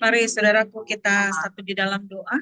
Mari saudaraku kita satu di dalam doa.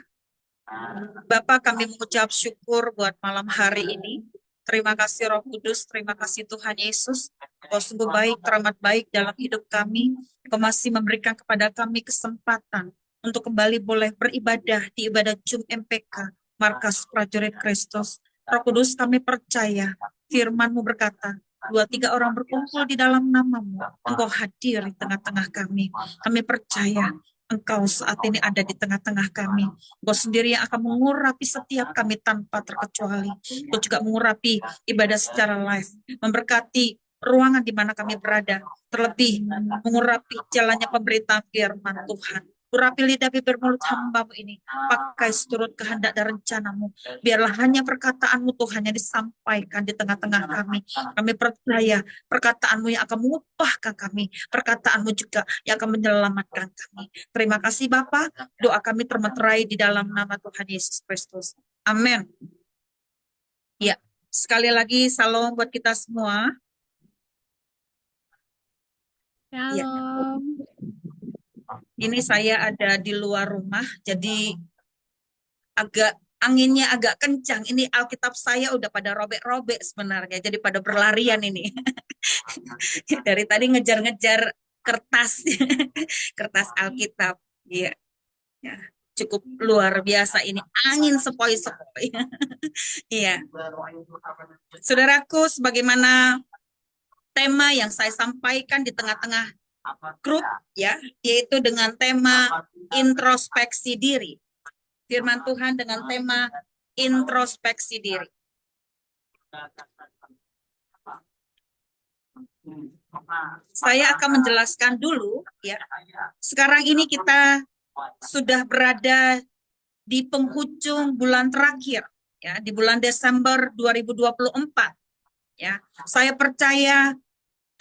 Bapa, kami mengucap syukur buat malam hari ini. Terima kasih Roh Kudus, terima kasih Tuhan Yesus. Kau sungguh baik, teramat baik dalam hidup kami. Kau masih memberikan kepada kami kesempatan untuk kembali boleh beribadah di ibadah Jum MPK, Markas Prajurit Kristus. Roh Kudus, kami percaya firman-Mu berkata, dua tiga orang berkumpul di dalam namamu, Engkau hadir di tengah-tengah kami. Kami percaya Engkau saat ini ada di tengah-tengah kami. Engkau sendiri yang akan mengurapi setiap kami tanpa terkecuali. Engkau juga mengurapi ibadah secara live, memberkati ruangan di mana kami berada, terlebih mengurapi jalannya pemberitaan firman Tuhan. Urapi lidah bibir mulut hamba-Mu ini, pakai seturut kehendak dan rencana-Mu. Biarlah hanya perkataan-Mu Tuhan yang disampaikan di tengah-tengah kami. Kami percaya perkataan-Mu yang akan mengubahkan kami, perkataan-Mu juga yang akan menyelamatkan kami. Terima kasih Bapa, doa kami termeterai di dalam nama Tuhan Yesus Kristus. Amin. Ya, sekali lagi salam buat kita semua. Ya, Shalom. ini saya ada di luar rumah, jadi anginnya agak kencang. Ini Alkitab saya udah pada robek-robek sebenarnya, jadi pada berlarian ini. Dari tadi ngejar-ngejar kertas, kertas Alkitab. Iya, ya, cukup luar biasa ini. Angin sepoi-sepoi. Iya. Saudaraku, sebagaimana tema yang saya sampaikan di tengah-tengah grup, ya, yaitu dengan tema introspeksi diri. Firman Tuhan dengan tema introspeksi diri. Saya akan menjelaskan dulu, ya. Sekarang ini kita sudah berada di penghujung bulan terakhir, ya, di bulan Desember 2024. Ya, saya percaya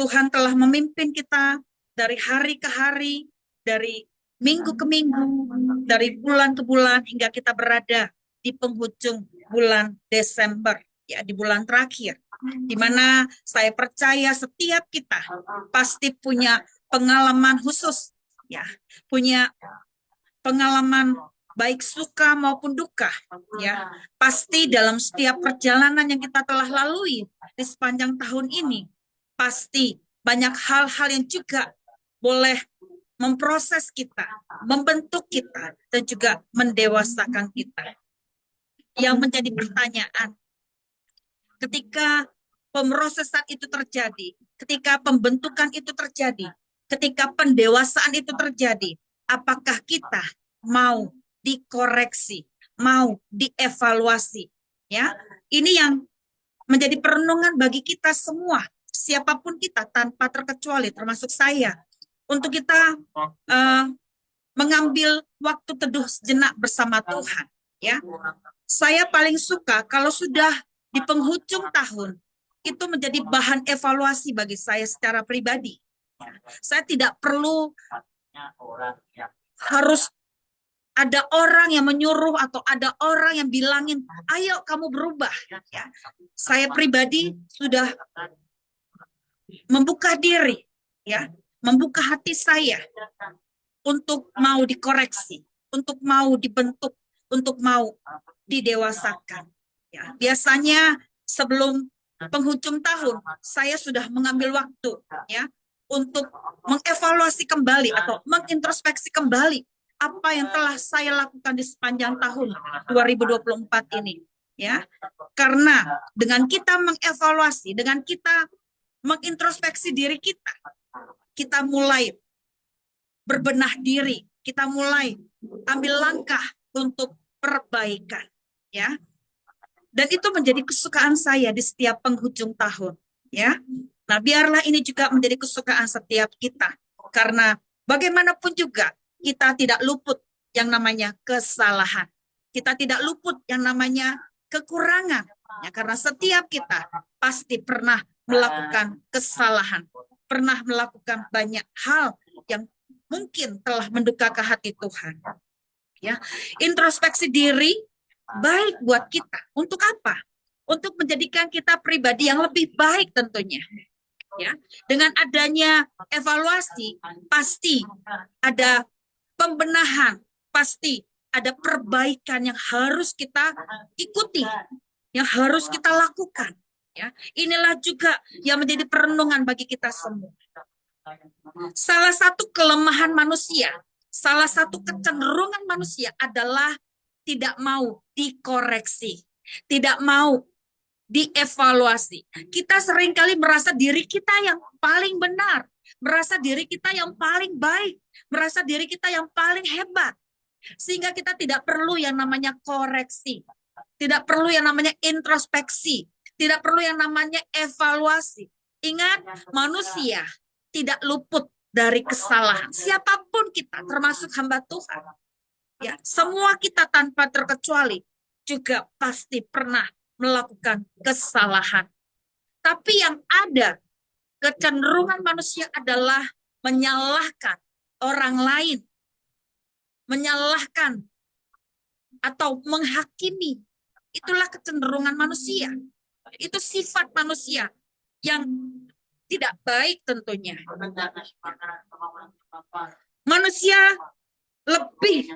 Tuhan telah memimpin kita dari hari ke hari, dari minggu ke minggu, dari bulan ke bulan, hingga kita berada di penghujung bulan Desember, ya, di bulan terakhir, di mana saya percaya setiap kita pasti punya pengalaman khusus, ya, punya pengalaman baik suka maupun duka, ya, pasti dalam setiap perjalanan yang kita telah lalui di sepanjang tahun ini, pasti banyak hal-hal yang juga boleh memproses kita, membentuk kita, dan juga mendewasakan kita. Yang menjadi pertanyaan, ketika pemrosesan itu terjadi, ketika pembentukan itu terjadi, ketika pendewasaan itu terjadi, apakah kita mau dikoreksi, mau dievaluasi? Ya, ini yang menjadi perenungan bagi kita semua, siapapun kita tanpa terkecuali, termasuk saya, untuk kita mengambil waktu teduh sejenak bersama Tuhan. Ya, saya paling suka kalau sudah di penghujung tahun itu menjadi bahan evaluasi bagi saya secara pribadi. Saya tidak perlu harus ada orang yang menyuruh atau ada orang yang bilangin, ayo kamu berubah. Ya. Saya pribadi sudah membuka diri, ya, membuka hati saya untuk mau dikoreksi, untuk mau dibentuk, untuk mau didewasakan. Ya, biasanya sebelum penghujung tahun, saya sudah mengambil waktu, ya, untuk mengevaluasi kembali atau mengintrospeksi kembali apa yang telah saya lakukan di sepanjang tahun 2024 ini, ya. Karena dengan kita mengevaluasi, dengan kita mengintrospeksi diri kita, kita mulai berbenah diri, kita mulai ambil langkah untuk perbaikan, ya. Dan itu menjadi kesukaan saya di setiap penghujung tahun, ya. Nah, biarlah ini juga menjadi kesukaan setiap kita, karena bagaimanapun juga kita tidak luput yang namanya kesalahan. Kita tidak luput yang namanya kekurangan, ya, karena setiap kita pasti pernah melakukan kesalahan, pernah melakukan banyak hal yang mungkin telah mendukakan hati Tuhan. Ya, introspeksi diri baik buat kita. Untuk apa? Untuk menjadikan kita pribadi yang lebih baik tentunya. Ya, dengan adanya evaluasi pasti ada pembenahan, pasti ada perbaikan yang harus kita ikuti, yang harus kita lakukan. Ya, inilah juga yang menjadi perenungan bagi kita semua. Salah satu kelemahan manusia, salah satu kecenderungan manusia adalah tidak mau dikoreksi, tidak mau dievaluasi. Kita seringkali merasa diri kita yang paling benar, merasa diri kita yang paling baik, merasa diri kita yang paling hebat. Sehingga kita tidak perlu yang namanya koreksi, tidak perlu yang namanya introspeksi, tidak perlu yang namanya evaluasi. Ingat, manusia tidak luput dari kesalahan. Siapapun kita, termasuk hamba Tuhan. Ya, semua kita tanpa terkecuali juga pasti pernah melakukan kesalahan. Tapi yang ada, kecenderungan manusia adalah menyalahkan orang lain, menyalahkan atau menghakimi. Itulah kecenderungan manusia. Itu sifat manusia yang tidak baik tentunya. Manusia lebih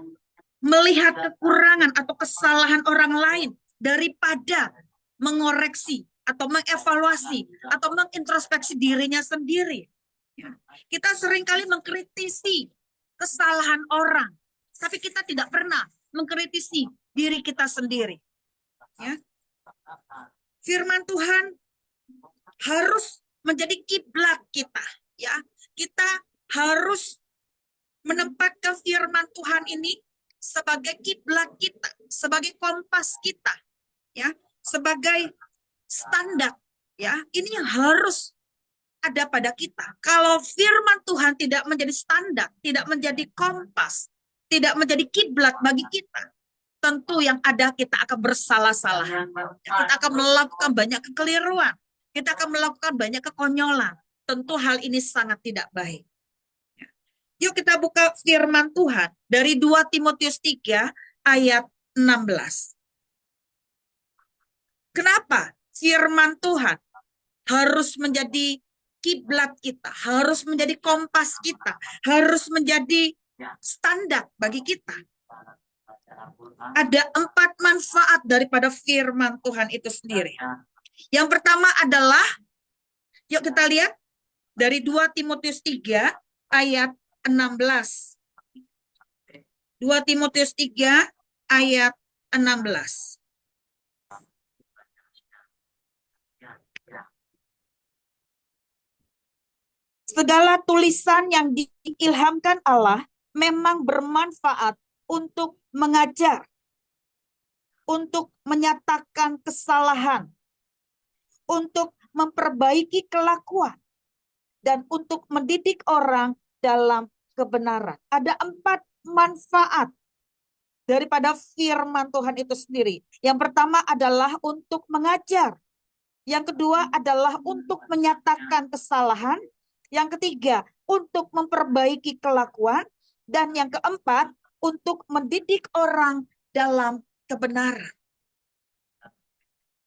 melihat kekurangan atau kesalahan orang lain daripada mengoreksi atau mengevaluasi atau mengintrospeksi dirinya sendiri. Kita seringkali mengkritisi kesalahan orang, tapi kita tidak pernah mengkritisi diri kita sendiri. Ya. Firman Tuhan harus menjadi kiblat kita. Ya, kita harus menempatkan firman Tuhan ini sebagai kiblat kita, sebagai kompas kita, ya, sebagai standar. Ya, ini yang harus ada pada kita. Kalau firman Tuhan tidak menjadi standar, tidak menjadi kompas, tidak menjadi kiblat bagi kita, tentu yang ada kita akan bersalah-salah. Kita akan melakukan banyak kekeliruan. Kita akan melakukan banyak kekonyolan. Tentu hal ini sangat tidak baik. Yuk kita buka firman Tuhan dari 2 Timotius 3 ayat 16. Kenapa firman Tuhan harus menjadi kiblat kita, harus menjadi kompas kita, harus menjadi standar bagi kita? Ada 4 manfaat daripada firman Tuhan itu sendiri. Yang pertama adalah, yuk kita lihat dari 2 Timotius 3 ayat 16. 2 Timotius 3 ayat 16. Segala tulisan yang diilhamkan Allah memang bermanfaat untuk mengajar, untuk menyatakan kesalahan, untuk memperbaiki kelakuan, dan untuk mendidik orang dalam kebenaran. Ada 4 manfaat daripada firman Tuhan itu sendiri. Yang pertama adalah untuk mengajar. Yang kedua adalah untuk menyatakan kesalahan. Yang ketiga, untuk memperbaiki kelakuan. Dan yang keempat, untuk mendidik orang dalam kebenaran.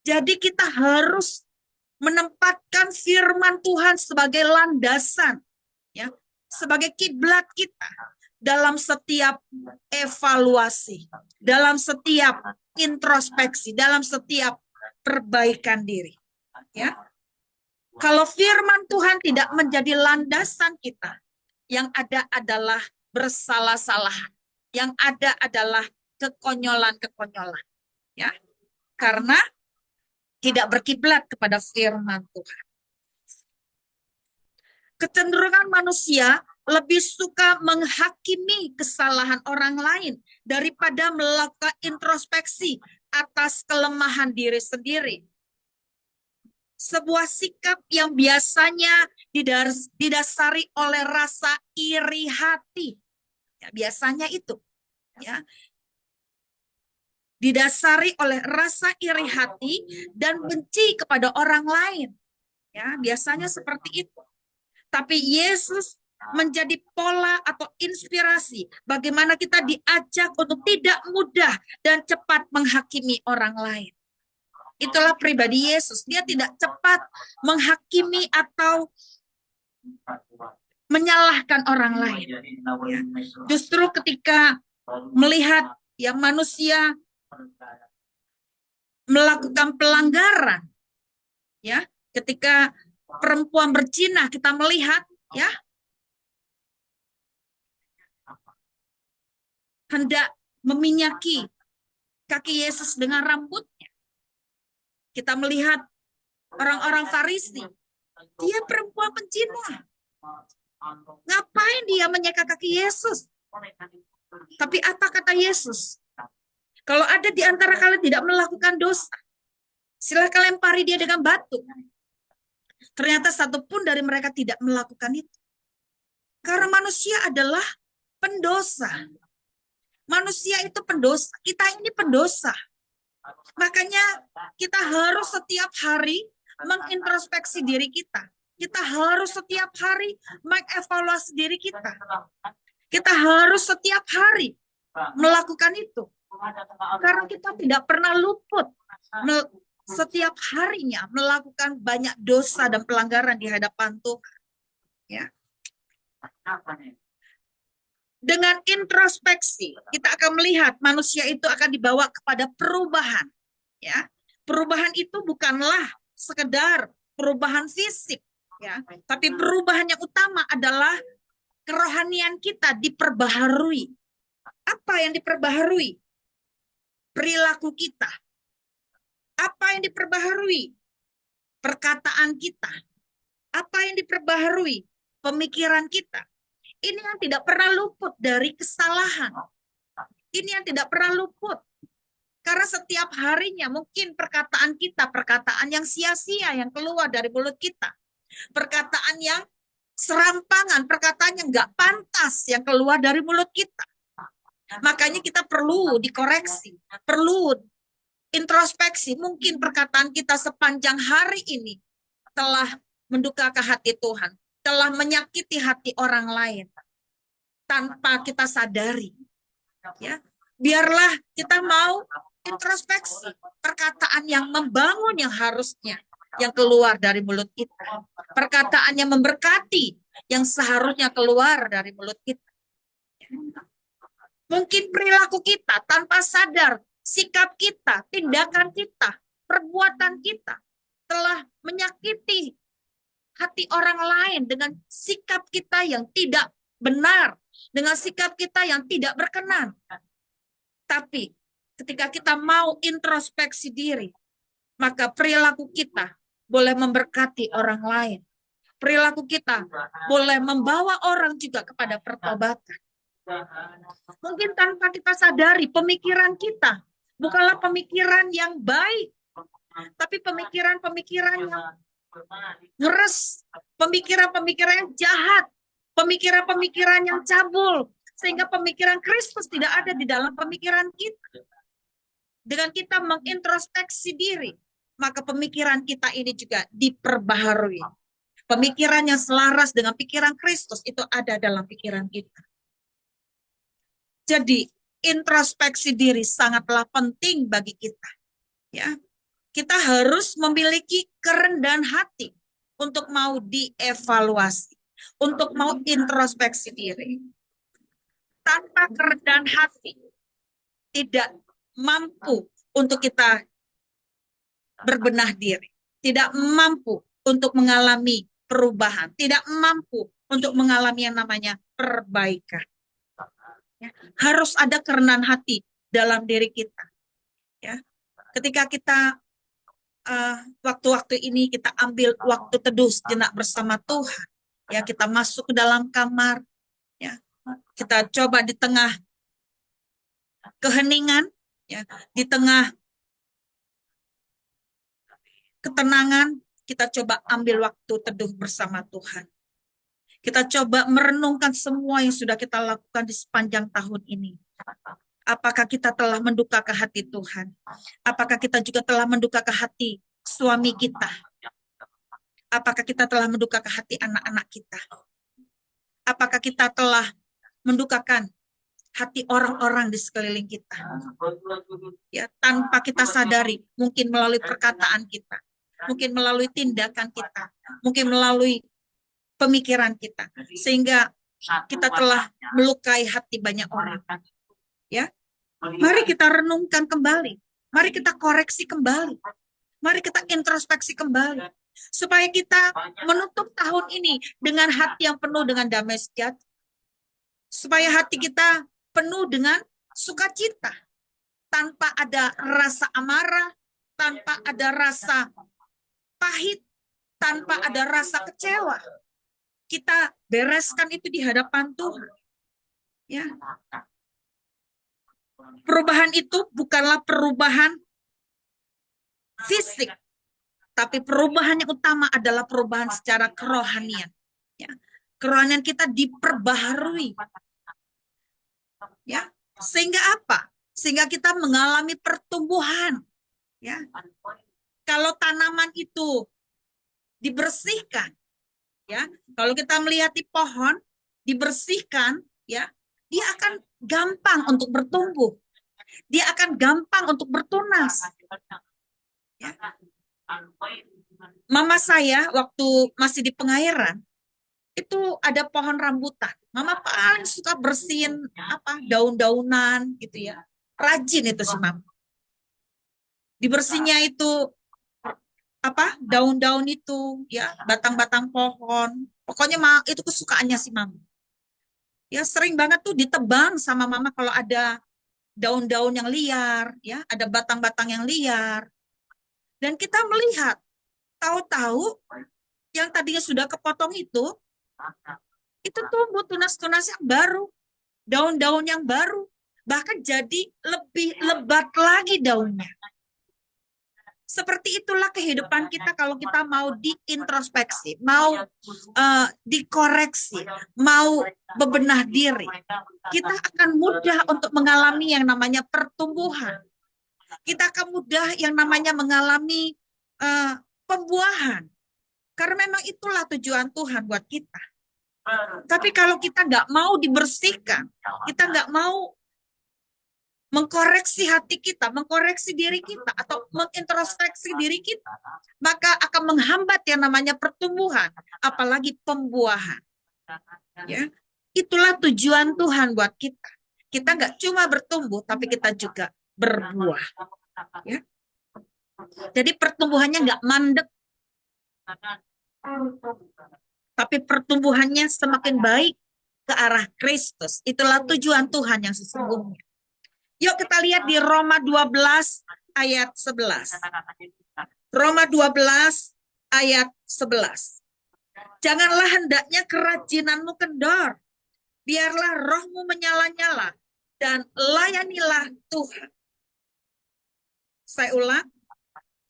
Jadi kita harus menempatkan firman Tuhan sebagai landasan, ya, sebagai kiblat kita dalam setiap evaluasi, dalam setiap introspeksi, dalam setiap perbaikan diri. Ya. Kalau firman Tuhan tidak menjadi landasan kita, yang ada adalah bersalah-salahan, yang ada adalah kekonyolan-kekonyolan. Ya. Karena tidak berkiblat kepada firman Tuhan. Kecenderungan manusia lebih suka menghakimi kesalahan orang lain daripada melakukan introspeksi atas kelemahan diri sendiri. Sebuah sikap yang biasanya didasari oleh rasa iri hati. Ya, biasanya itu. Ya. Didasari oleh rasa iri hati dan benci kepada orang lain. Ya, biasanya seperti itu. Tapi Yesus menjadi pola atau inspirasi bagaimana kita diajak untuk tidak mudah dan cepat menghakimi orang lain. Itulah pribadi Yesus. Dia tidak cepat menghakimi atau menyalahkan orang lain. Ya. Justru ketika melihat yang manusia melakukan pelanggaran, ya, ketika perempuan berzina kita melihat, ya, hendak meminyaki kaki Yesus dengan rambutnya. Kita melihat orang-orang Farisi, dia perempuan penzina. Ngapain dia menyeka kaki Yesus? Tapi apa kata Yesus? Kalau ada di antara kalian tidak melakukan dosa, silakan lempari dia dengan batu. Ternyata satupun dari mereka tidak melakukan itu. Karena manusia adalah pendosa. Manusia itu pendosa. Kita ini pendosa. Makanya kita harus setiap hari mengintrospeksi diri kita. Kita harus setiap hari mengevaluasi diri kita. Kita harus setiap hari melakukan itu. Karena kita tidak pernah luput setiap harinya melakukan banyak dosa dan pelanggaran di hadapan Tuhan. Ya. Dengan introspeksi, kita akan melihat manusia itu akan dibawa kepada perubahan. Ya. Perubahan itu bukanlah sekedar perubahan fisik, ya, tapi perubahan yang utama adalah kerohanian kita diperbaharui. Apa yang diperbaharui? Perilaku kita. Apa yang diperbaharui? Perkataan kita. Apa yang diperbaharui? Pemikiran kita. Ini yang tidak pernah luput dari kesalahan. Ini yang tidak pernah luput. Karena setiap harinya mungkin perkataan kita, perkataan yang sia-sia yang keluar dari mulut kita. Perkataan yang serampangan, perkataan yang nggak pantas yang keluar dari mulut kita. Makanya kita perlu dikoreksi, perlu introspeksi. Mungkin perkataan kita sepanjang hari ini telah menduka ke hati Tuhan, telah menyakiti hati orang lain tanpa kita sadari. Ya, biarlah kita mau introspeksi perkataan yang membangun yang harusnya yang keluar dari mulut kita. Perkataan yang memberkati yang seharusnya keluar dari mulut kita. Mungkin perilaku kita tanpa sadar, sikap kita, tindakan kita, perbuatan kita telah menyakiti hati orang lain dengan sikap kita yang tidak benar, dengan sikap kita yang tidak berkenan. Tapi ketika kita mau introspeksi diri, maka perilaku kita boleh memberkati orang lain. Perilaku kita boleh membawa orang juga kepada pertobatan. Mungkin tanpa kita sadari, pemikiran kita bukanlah pemikiran yang baik, tapi pemikiran-pemikiran yang ngeres, pemikiran-pemikiran yang jahat, pemikiran-pemikiran yang cabul, sehingga pemikiran Kristus tidak ada di dalam pemikiran kita. Dengan kita mengintrospeksi diri, maka pemikiran kita ini juga diperbaharui. Pemikiran yang selaras dengan pikiran Kristus itu ada dalam pikiran kita. Jadi introspeksi diri sangatlah penting bagi kita. Ya, kita harus memiliki kerendahan hati untuk mau dievaluasi, untuk mau introspeksi diri. Tanpa kerendahan hati, tidak mampu untuk kita berbenah diri, tidak mampu untuk mengalami perubahan, tidak mampu untuk mengalami yang namanya perbaikan. Ya, harus ada kerendahan hati dalam diri kita. Ya, ketika kita waktu-waktu ini kita ambil waktu teduh sejenak bersama Tuhan. Ya, kita masuk ke dalam kamar. Ya, kita coba di tengah keheningan, ya, di tengah ketenangan, kita coba ambil waktu teduh bersama Tuhan. Kita coba merenungkan semua yang sudah kita lakukan di sepanjang tahun ini. Apakah kita telah menduka ke hati Tuhan? Apakah kita juga telah menduka ke hati suami kita? Apakah kita telah menduka ke hati anak-anak kita? Apakah kita telah mendukakan hati orang-orang di sekeliling kita? Ya, tanpa kita sadari, mungkin melalui perkataan kita, mungkin melalui tindakan kita, mungkin melalui pemikiran kita, sehingga kita telah melukai hati banyak orang. Ya, mari kita renungkan kembali, mari kita koreksi kembali, mari kita introspeksi kembali, supaya kita menutup tahun ini dengan hati yang penuh dengan damai sejahtera, supaya hati kita penuh dengan sukacita, tanpa ada rasa amarah, tanpa ada rasa pahit, tanpa ada rasa kecewa. Kita bereskan itu di hadapan Tuhan. Ya. Perubahan itu bukanlah perubahan fisik, tapi perubahan yang utama adalah perubahan secara kerohanian. Ya. Kerohanian kita diperbaharui. Ya. Sehingga apa? Sehingga kita mengalami pertumbuhan. Ya. Kalau tanaman itu dibersihkan, ya, kalau kita melihat di pohon dibersihkan, ya, dia akan gampang untuk bertumbuh, dia akan gampang untuk bertunas. Ya. Mama saya waktu masih di Pengairan itu ada pohon rambutan. Mama paling suka bersihin daun-daunan gitu ya. Rajin itu sih Mama. Dibersihnya itu daun-daun itu ya, batang-batang pohon. Pokoknya itu kesukaannya si Mama. Ya sering banget tuh ditebang sama Mama kalau ada daun-daun yang liar, ya, ada batang-batang yang liar. Dan kita melihat, tahu-tahu yang tadinya sudah kepotong itu tumbuh tunas-tunas yang baru, daun-daun yang baru, bahkan jadi lebih lebat lagi daunnya. Seperti itulah kehidupan kita kalau kita mau diintrospeksi, mau dikoreksi, mau bebenah diri. Kita akan mudah untuk mengalami yang namanya pertumbuhan. Kita akan mudah yang namanya mengalami pembuahan. Karena memang itulah tujuan Tuhan buat kita. Tapi kalau kita nggak mau dibersihkan, kita nggak mau mengkoreksi hati kita, mengkoreksi diri kita, atau mengintrospeksi diri kita, maka akan menghambat yang namanya pertumbuhan, apalagi pembuahan. Ya, itulah tujuan Tuhan buat kita. Kita nggak cuma bertumbuh, tapi kita juga berbuah. Ya. Jadi pertumbuhannya nggak mandek, tapi pertumbuhannya semakin baik ke arah Kristus. Itulah tujuan Tuhan yang sesungguhnya. Yuk kita lihat di Roma 12 ayat 11. Roma 12 ayat 11. Janganlah hendaknya kerajinanmu kendor. Biarlah rohmu menyala-nyala dan layanilah Tuhan. Saya ulang.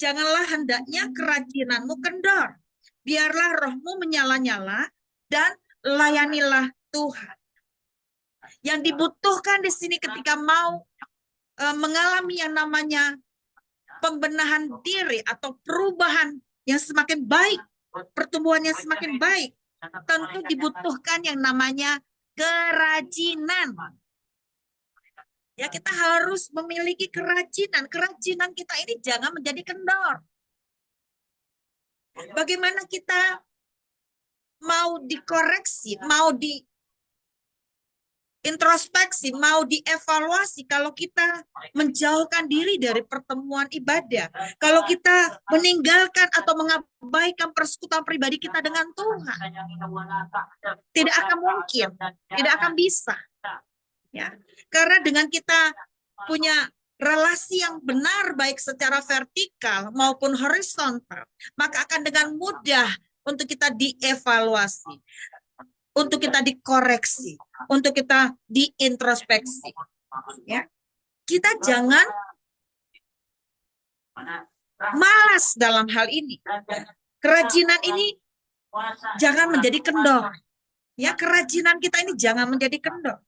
Janganlah hendaknya kerajinanmu kendor. Biarlah rohmu menyala-nyala dan layanilah Tuhan. Yang dibutuhkan di sini ketika mau mengalami yang namanya pembenahan diri atau perubahan yang semakin baik, pertumbuhan yang semakin baik, tentu dibutuhkan yang namanya kerajinan. Ya, kita harus memiliki kerajinan. Kerajinan kita ini jangan menjadi kendor. Bagaimana kita mau dikoreksi, mau introspeksi, mau dievaluasi kalau kita menjauhkan diri dari pertemuan ibadah, kalau kita meninggalkan atau mengabaikan persekutuan pribadi kita dengan Tuhan, tidak akan mungkin, tidak akan bisa. Ya, karena dengan kita punya relasi yang benar baik secara vertikal maupun horizontal, maka akan dengan mudah untuk kita dievaluasi, untuk kita dikoreksi, untuk kita diintrospeksi. Ya. Kita jangan malas dalam hal ini. Kerajinan ini jangan menjadi kendor. Ya, kerajinan kita ini jangan menjadi kendor.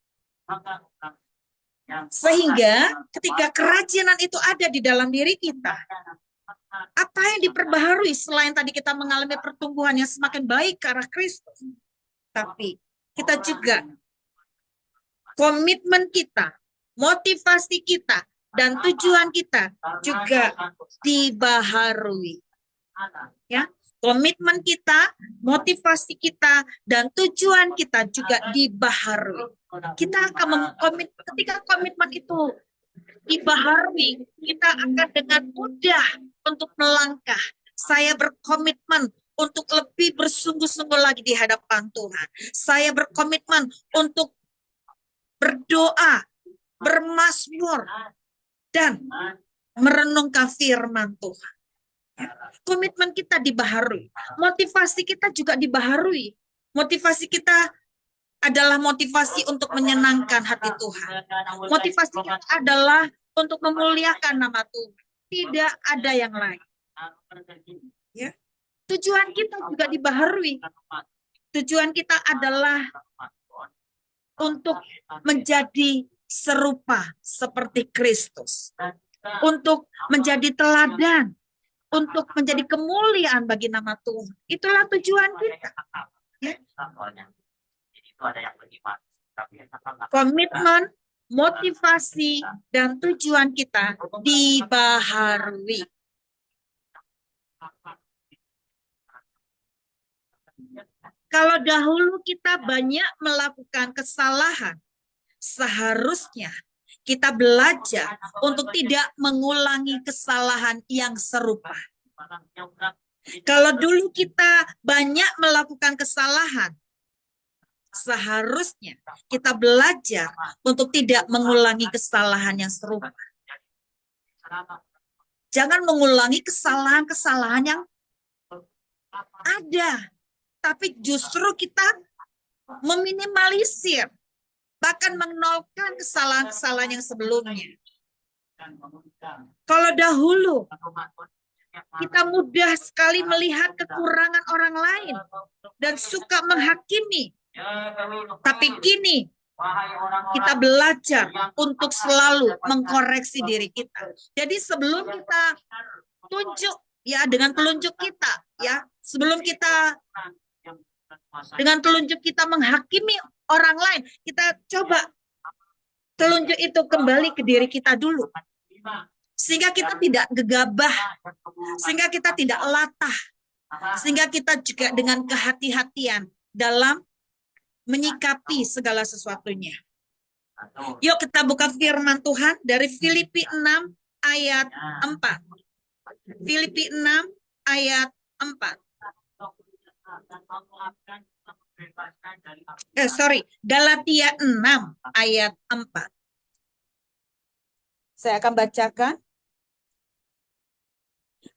Sehingga ketika kerajinan itu ada di dalam diri kita, apa yang diperbaharui selain tadi kita mengalami pertumbuhan yang semakin baik ke arah Kristus, tapi kita juga komitmen kita, motivasi kita, dan tujuan kita juga dibaharui. Ya, Komitmen kita, motivasi kita, dan tujuan kita juga dibaharui. Kita akan ketika komitmen itu dibaharui, kita akan dengan mudah untuk melangkah. Saya berkomitmen untuk lebih bersungguh-sungguh lagi di hadapan Tuhan. Saya berkomitmen untuk berdoa, bermazmur, dan merenungkan firman Tuhan. Komitmen kita dibaharui. Motivasi kita juga dibaharui. Motivasi kita adalah motivasi untuk menyenangkan hati Tuhan. Motivasi kita adalah untuk memuliakan nama Tuhan. Tidak ada yang lain. Ya. Tujuan kita juga dibaharui. Tujuan kita adalah untuk menjadi serupa seperti Kristus. Untuk menjadi teladan. Untuk menjadi kemuliaan bagi nama Tuhan. Itulah tujuan kita. Ya. Komitmen, motivasi, dan tujuan kita dibaharui. Kalau dahulu kita banyak melakukan kesalahan, seharusnya kita belajar untuk tidak mengulangi kesalahan yang serupa. Kalau dulu kita banyak melakukan kesalahan, seharusnya kita belajar untuk tidak mengulangi kesalahan yang serupa. Jangan mengulangi kesalahan-kesalahan yang ada, tapi justru kita meminimalisir, bahkan menolkan kesalahan-kesalahan yang sebelumnya. Kalau dahulu kita mudah sekali melihat kekurangan orang lain dan suka menghakimi, tapi kini kita belajar untuk selalu mengkoreksi diri kita. Jadi sebelum kita tunjuk ya dengan telunjuk kita ya, sebelum kita dengan telunjuk kita menghakimi orang lain, kita coba telunjuk itu kembali ke diri kita dulu. Sehingga kita tidak gegabah, sehingga kita tidak latah, sehingga kita juga dengan kehati-hatian dalam menyikapi segala sesuatunya. Yuk kita buka firman Tuhan dari Filipi 6 ayat 4. Filipi 6 ayat 4. Galatia 6 ayat 4. Saya akan bacakan.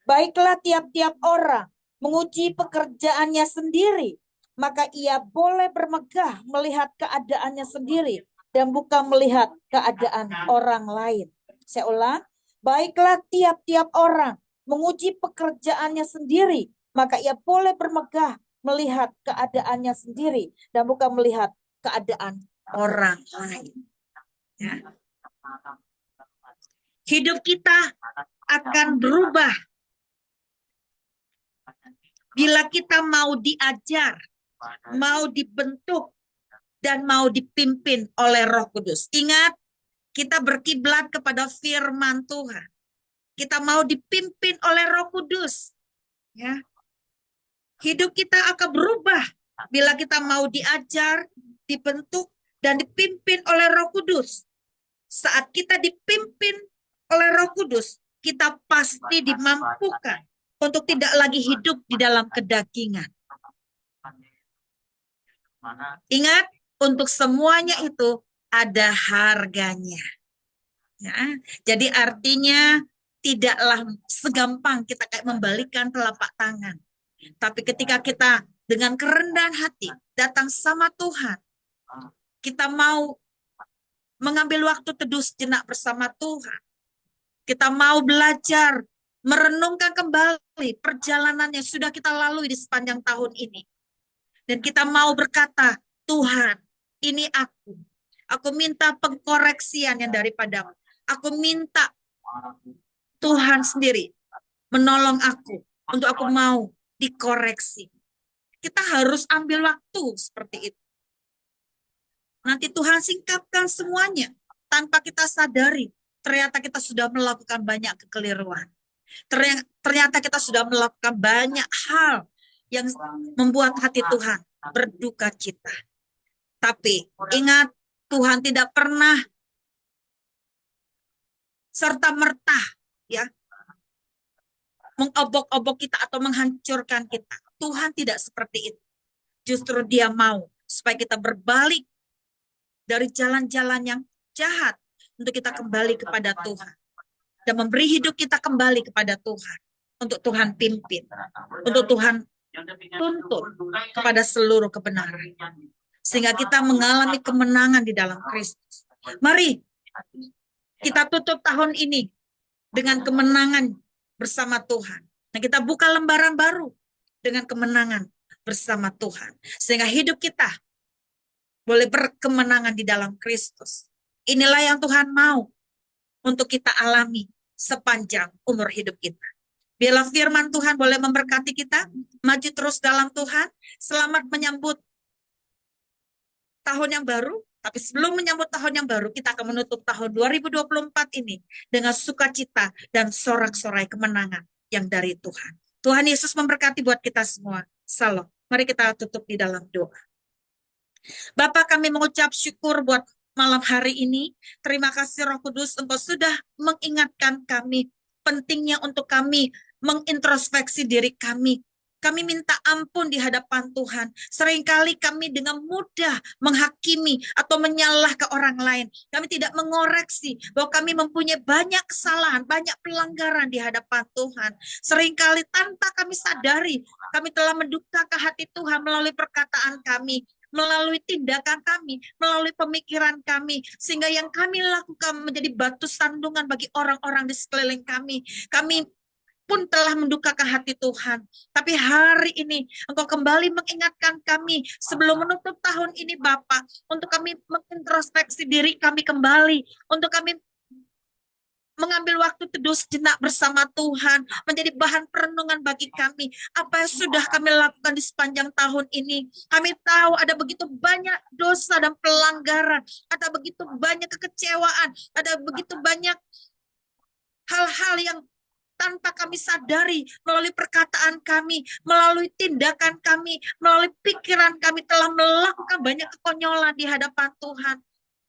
Baiklah tiap-tiap orang menguji pekerjaannya sendiri, maka ia boleh bermegah melihat keadaannya sendiri dan bukan melihat keadaan orang lain. Saya ulang, baiklah tiap-tiap orang menguji pekerjaannya sendiri, maka ia boleh bermegah melihat keadaannya sendiri dan bukan melihat keadaan orang lain. Ya. Hidup kita akan berubah bila kita mau diajar, mau dibentuk, dan mau dipimpin oleh Roh Kudus. Ingat, kita berkiblat kepada firman Tuhan. Kita mau dipimpin oleh Roh Kudus. Ya. Hidup kita akan berubah bila kita mau diajar, dibentuk, dan dipimpin oleh Roh Kudus. Saat kita dipimpin oleh Roh Kudus, kita pasti dimampukan untuk tidak lagi hidup di dalam kedagingan. Ingat, untuk semuanya itu ada harganya. Ya, jadi artinya tidaklah segampang kita kayak membalikan telapak tangan. Tapi ketika kita dengan kerendahan hati datang sama Tuhan, kita mau mengambil waktu teduh sejenak bersama Tuhan. Kita mau belajar merenungkan kembali perjalanan yang sudah kita lalui di sepanjang tahun ini. Dan kita mau berkata, Tuhan, ini aku. Aku minta pengkoreksian yang daripadamu. Aku minta Tuhan sendiri menolong aku untuk aku mau dikoreksi. Kita harus ambil waktu seperti itu. Nanti Tuhan singkapkan semuanya tanpa kita sadari. Ternyata kita sudah melakukan banyak kekeliruan. Ternyata kita sudah melakukan banyak hal yang membuat hati Tuhan berduka cita. Tapi ingat, Tuhan tidak pernah serta-merta ya mengobok-obok kita atau menghancurkan kita. Tuhan tidak seperti itu. Justru Dia mau supaya kita berbalik dari jalan-jalan yang jahat untuk kita kembali kepada Tuhan dan memberi hidup kita kembali kepada Tuhan, untuk Tuhan pimpin, untuk Tuhan tuntun kepada seluruh kebenaran, sehingga kita mengalami kemenangan di dalam Kristus. Mari kita tutup tahun ini dengan kemenangan bersama Tuhan. Nah, kita buka lembaran baru dengan kemenangan bersama Tuhan, sehingga hidup kita boleh berkemenangan di dalam Kristus. Inilah yang Tuhan mau untuk kita alami sepanjang umur hidup kita. Biarlah firman Tuhan boleh memberkati kita, maju terus dalam Tuhan, selamat menyambut tahun yang baru. Tapi sebelum menyambut tahun yang baru, kita akan menutup tahun 2024 ini dengan sukacita dan sorak-sorai kemenangan yang dari Tuhan. Tuhan Yesus memberkati buat kita semua. Salam. Mari kita tutup di dalam doa. Bapa, kami mengucap syukur buat malam hari ini. Terima kasih Roh Kudus, Engkau sudah mengingatkan kami pentingnya untuk kami mengintrospeksi diri kami. Kami minta ampun di hadapan Tuhan. Seringkali kami dengan mudah menghakimi atau menyalah ke orang lain. Kami tidak mengoreksi bahwa kami mempunyai banyak kesalahan, banyak pelanggaran di hadapan Tuhan. Seringkali tanpa kami sadari, kami telah menduka ke hati Tuhan melalui perkataan kami, melalui tindakan kami, melalui pemikiran kami, sehingga yang kami lakukan menjadi batu sandungan bagi orang-orang di sekeliling kami. Kami pun telah menduka ke hati Tuhan. Tapi hari ini Engkau kembali mengingatkan kami sebelum menutup tahun ini Bapa, untuk kami mengintrospeksi diri kami kembali, untuk kami mengambil waktu teduh sejenak bersama Tuhan, menjadi bahan perenungan bagi kami. Apa yang sudah kami lakukan di sepanjang tahun ini. Kami tahu ada begitu banyak dosa dan pelanggaran, ada begitu banyak kekecewaan, ada begitu banyak hal-hal yang tanpa kami sadari, melalui perkataan kami, melalui tindakan kami, melalui pikiran kami telah melakukan banyak kekonyolan di hadapan Tuhan.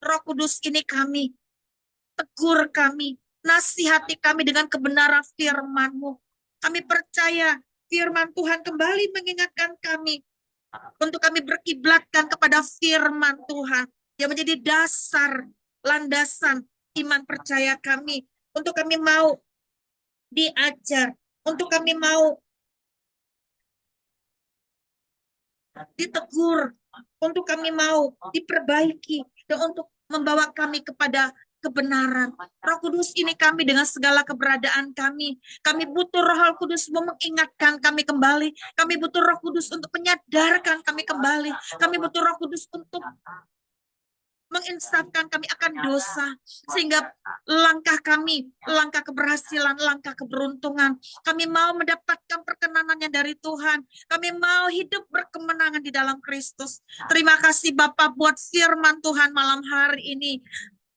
Roh Kudus ini kami, tegur kami, nasihati kami dengan kebenaran firman-Mu. Kami percaya firman Tuhan kembali mengingatkan kami untuk kami berkiblatkan kepada firman Tuhan yang menjadi dasar, landasan iman percaya kami, untuk kami mau diajar, untuk kami mau ditegur, untuk kami mau diperbaiki, dan untuk membawa kami kepada kebenaran. Roh Kudus ini kami dengan segala keberadaan kami. Kami butuh Roh Kudus mengingatkan kami kembali. Kami butuh Roh Kudus untuk menyadarkan kami kembali. Kami butuh Roh Kudus untuk menginsafkan kami akan dosa, sehingga langkah kami, langkah keberhasilan, langkah keberuntungan, kami mau mendapatkan perkenanannya dari Tuhan. Kami mau hidup berkemenangan di dalam Kristus. Terima kasih Bapak buat firman Tuhan malam hari ini.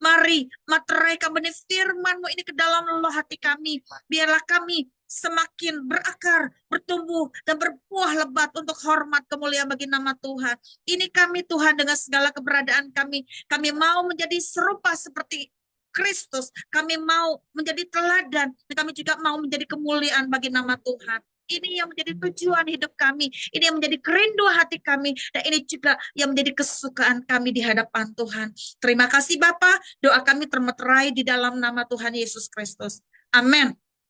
Mari materaikan benih firman-Mu ini ke dalam luluh hati kami. Biarlah kami semakin berakar, bertumbuh, dan berbuah lebat untuk hormat kemuliaan bagi nama Tuhan. Ini kami Tuhan dengan segala keberadaan kami. Kami mau menjadi serupa seperti Kristus. Kami mau menjadi teladan. Dan kami juga mau menjadi kemuliaan bagi nama Tuhan. Ini yang menjadi tujuan hidup kami. Ini yang menjadi kerinduan hati kami. Dan ini juga yang menjadi kesukaan kami di hadapan Tuhan. Terima kasih Bapa. Doa kami termeterai di dalam nama Tuhan Yesus Kristus. Amin.